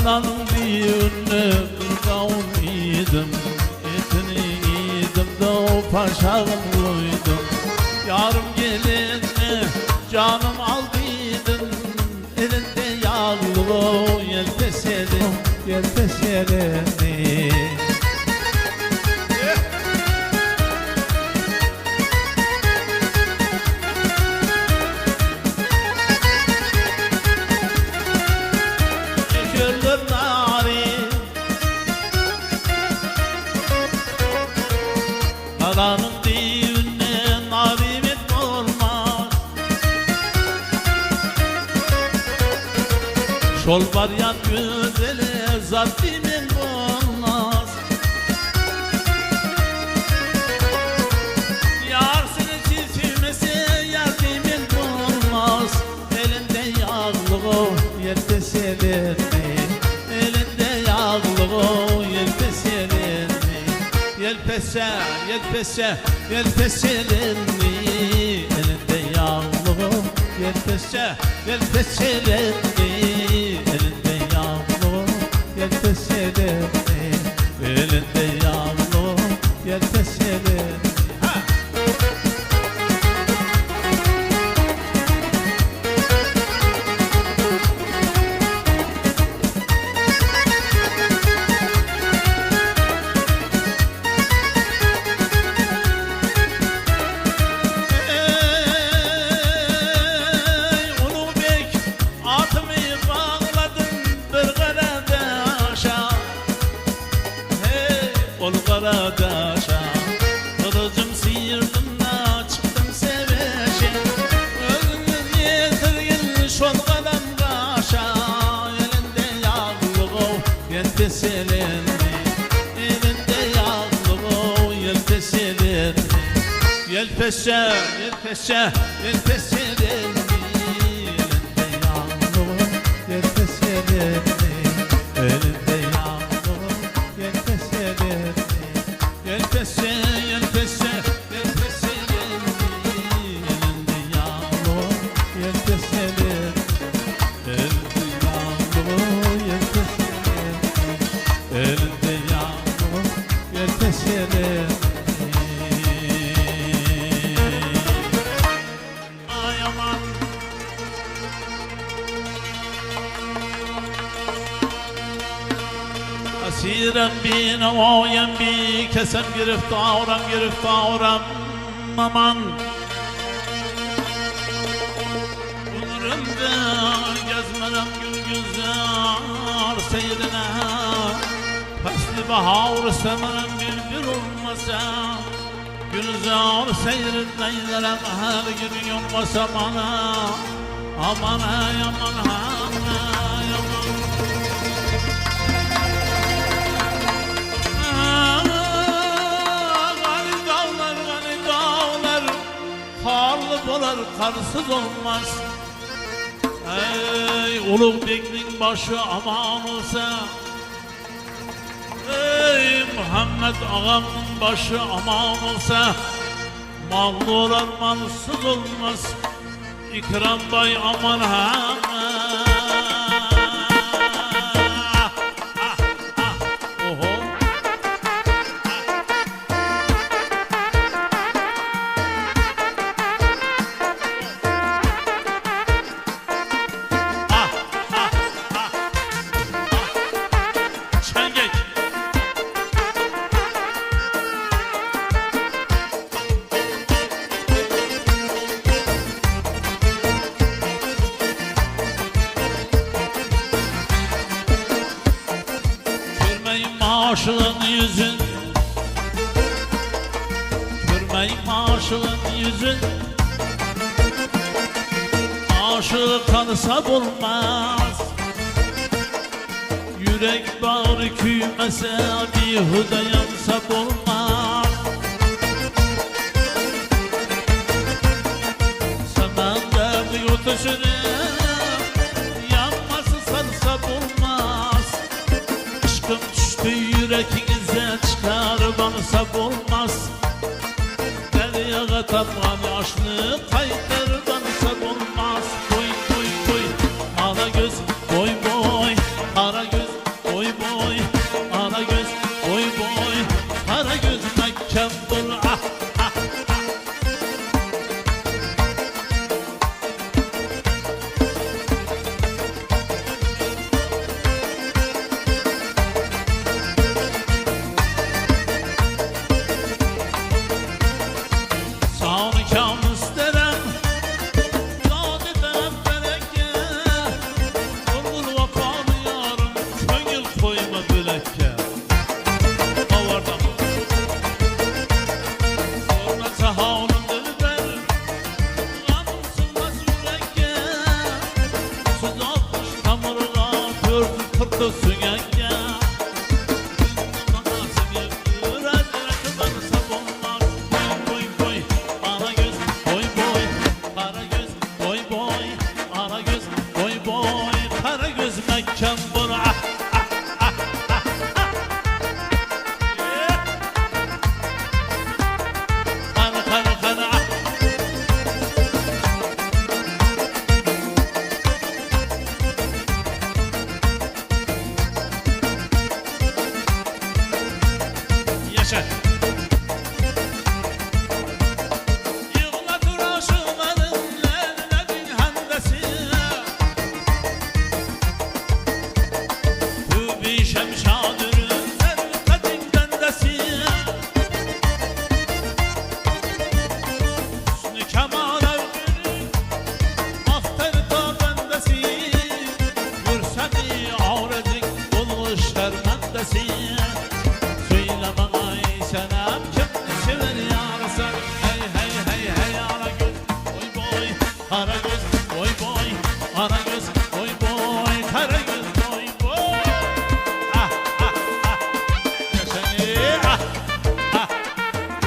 Karananın düğünü kırkavun idim, etini idim de o paşağın koydum. Yarım gelince canım aldıydın, elinde yağlı yelteselin, yelteselini. Karanın düğününe narimet olmaz. Şol var yan güzeli zattimin olmaz. Yar seni çizmese yardimin olmaz. Elinde yağlı yerde selini, elinde yağlı yerde selini. Yelpese, yelpese, yelpeseleni, elinde yağlı yelpese, yelpeseleni, elinde yağlı yelpeseleni, elinde yağlı yelpeseleni. Karadaşa kılıcım sıyırdım da çıktım seveşe. Özünüz yetirgin şol kadam kaşa, elinde yağlı yelteseleni, elinde yağlı yelteseleni. Yelpese, yelpese, yelpeseleni, elinde yağlı yelteseleni, elinde yağlı yelteseleni. Yelpese, yelpese, yelpeseleni, elinde yağlı yelpeseleni, elinde yağlı yelpeseleni, elinde yağlı yelpeseleni. Ay aman, asiren bin avayen bi kesem giriftaram giriftaram aman. Ömrümde gezmeden gül güzel seyrine, fasli bahar semenem bir olmasa, güzel seyrinleylerem her gün yolmasa bana. Aman ay aman ay aman. Karlı bolar karsız olmaz. Ey Uluk Bek'nin başı aman olsa, ey Muhammed ağamın başı aman olsa, mallı olar malsız olmaz. İkram bay aman ha. Aşığın yüzün, görmeyim aşığın yüzün. Aşığı tanısa bulmaz, yürek bağrı küymese bir huda yansa bulmaz. Samanda bir ötesine yanması sarsa bulmaz. Aşkım düştü yüreğinize çıkar bansa bulmaz. Deryağa tapman aşlı kaydır bansa bulmaz. Boy boy boy, ara göz boy boy, ara göz Kara göz Mekkem bul ah ah. Sağını kam isterim Zade taraf bereke Vurgul vafalı yarım Köngül koyma büleke Avarda mı? Sorma sahavunun dilber Kanım sılmaz yüreke Söz atmış tamırla Pördü kırdı süngenge Mekkem bul ah ah ah ah ah. Kana kana kana ah. Yaşa. Yığlatır aşıkların lezzetin hendesi Bir şemşadırın servetin dendesi Hüsnü kemal evgünün Afterda bendesi Gürsemi avredik bulmuş şermendesi Söyle bana ey senem kimni sever yarasın Hey hey hey hey ara göz oy boy Ara göz oy boy Ara göz oy boy Kara göz oy boy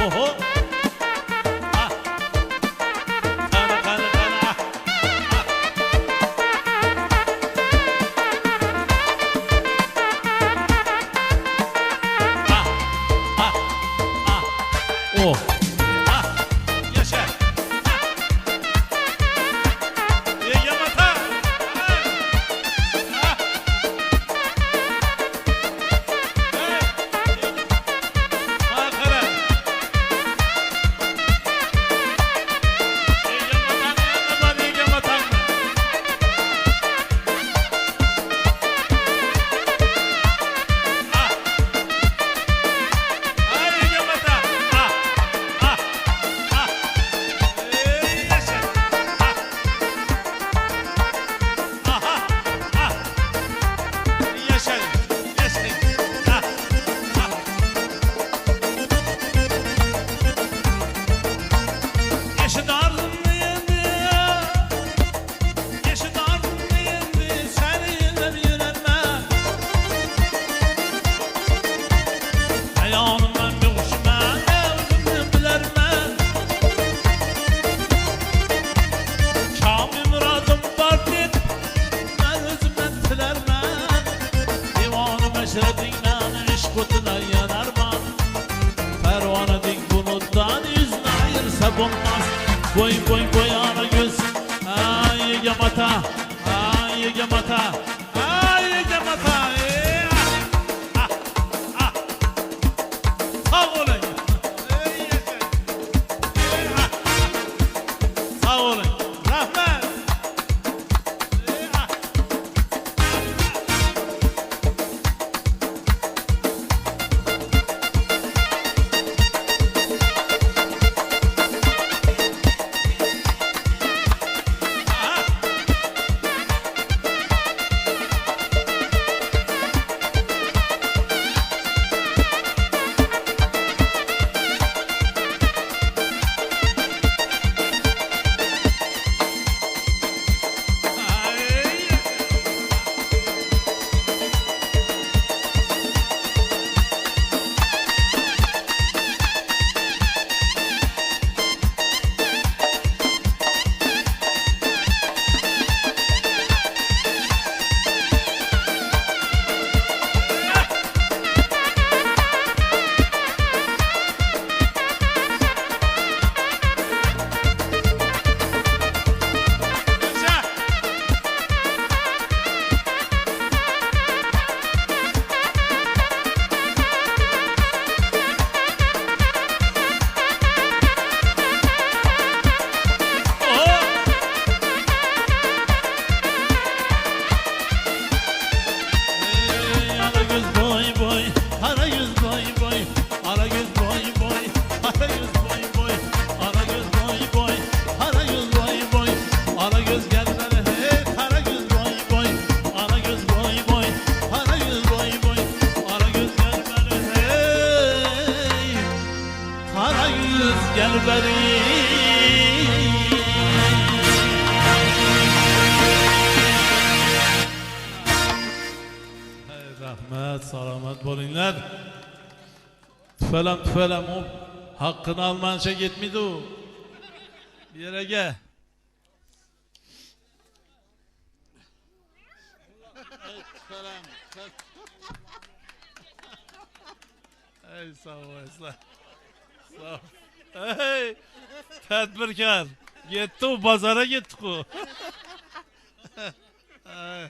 Oho ah. Kana kana kana ah. Ah ah ah. Oh ah. Yaşa ah. Yamata ah. Ah. Bakara Meşretinden iş kutuna yanarman Pervane dik buluttan yüzüne ayırsa bulmaz Boy boy boy ana göz Ay yamata Ay yamata Ay yamata ah, ah. Sağ olun Sağ olun Rahmet gel beri. Hey, rahmet, selamet bo'linglar. Tüfelem o hakkını almanca gitmedi o. Bir yere gel. Hey, sağ ol, sağ ol. Hey, tedbirkar. Gitti o, pazara gittik o.